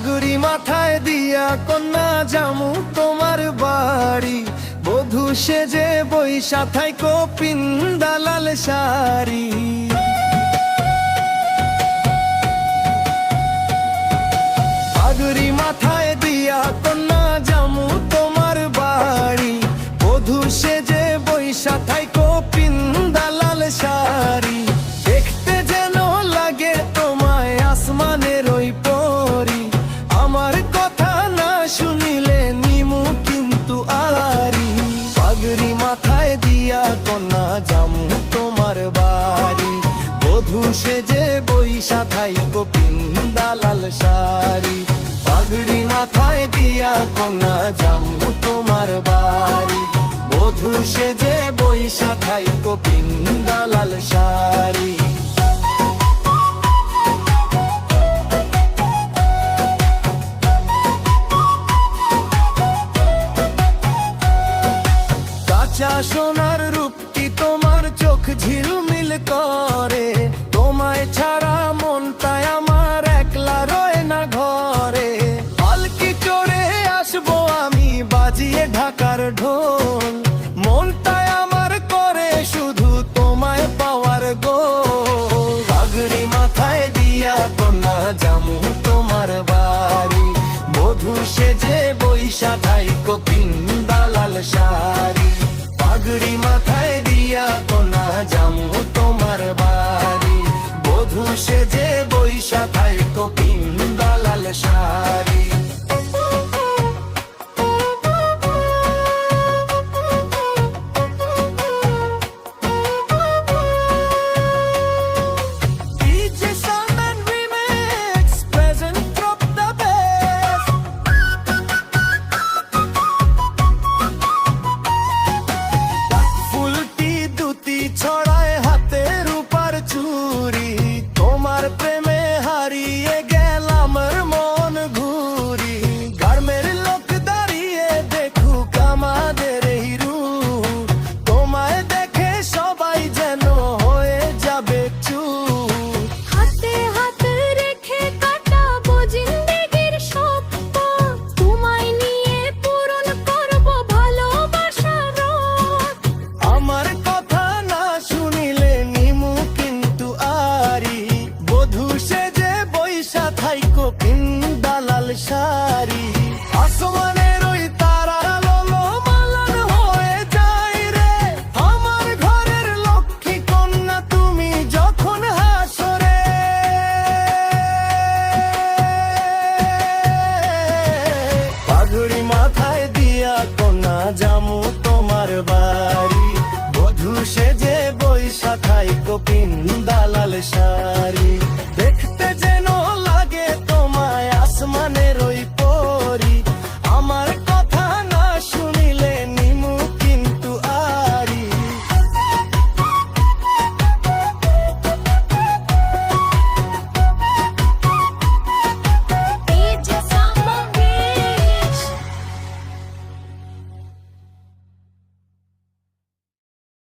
পাগড়ি মাথায় দিয়া কন্যা জামু তোমার বাড়ি, বধূ সেজে বৈশা থাইকো পিন্দা লাল শাড়ি। পাগড়ি মাথায় দিয়া কন্যা জামু তোমার বাড়ি, বধূ সেজে বৈশা থাইকো পিন্দা লাল শাড়ি। দেখতে যেন লাগে তোমায় আসমানের ওই পরি, আমার কথা না শুনিলে নিমু কিন্তু আড়ি। পাগড়ি মাথায় দিয়া কন্যা জামু তোমার বাড়ি, বধূ সেজে বৈশা থাইকো পিন্দা লাল শাড়ি। পাগড়ি মাথায় দিয়া কন্যা জামু তোমার বাড়ি, বধূ সেজে বৈশা থাইকো পিন্দা লাল শাড়ি। কাঁচা সোনার রূপ কি তোমার চোখ ঝিলমিল করে, তোমায় ছাড়া মনটায় আমার একলা রয় না ঘরে। পালকি চড়ে আসবো আমি বাজিয়ে ঢাকার ঢোল, মনটায় আমার করে শুধু তোমায় পাওয়ার গোল। পাগড়ি মাথায় দিয়া কন্যা জামু তোমার বাড়ি, বধূ সেজে বৈশা থাইকো পিন্দা লাল শাড়ি। পাগড়ি মাথায় দিয়া কন্যা জামু তোমার বাড়ি, বধূ সেজে বৈশা থাইকো পিন্দা লাল শাড়ি। ছড়ায় হাতে রূপার চুরি, তোমার প্রেমে হারিয়ে গেলাম মন ঘুরি। গ্রামের লোক দাঁড়িয়ে দেখুক আমাদের এই রূপ, তোমায় দেখে সবাই যেন হয়ে যাবে চুপ। হাতে হাত রেখে কাটাবো জিন্দেগির স্বপ্ন, তোমায় নিয়ে পূরণ করবো ভালোবাসার রথ। আমার কথা না শুনিলে নিমু কিন্তু আরি, বধূ সেজে বৈশা থাইকো পিন্দা লাল শাড়ি। আসমানের ওই তারার আলো মালান হয়ে যায় রে, আমার ঘরের লক্ষ্মী কন্যা তুমি যখন হাসরে। পাগড়ি মাথায় দিয়া কন্যা জামু তোমার বাড়ি, বধূ সেজে বৈশা থাইকো পিন্দা লাল শাড়ি।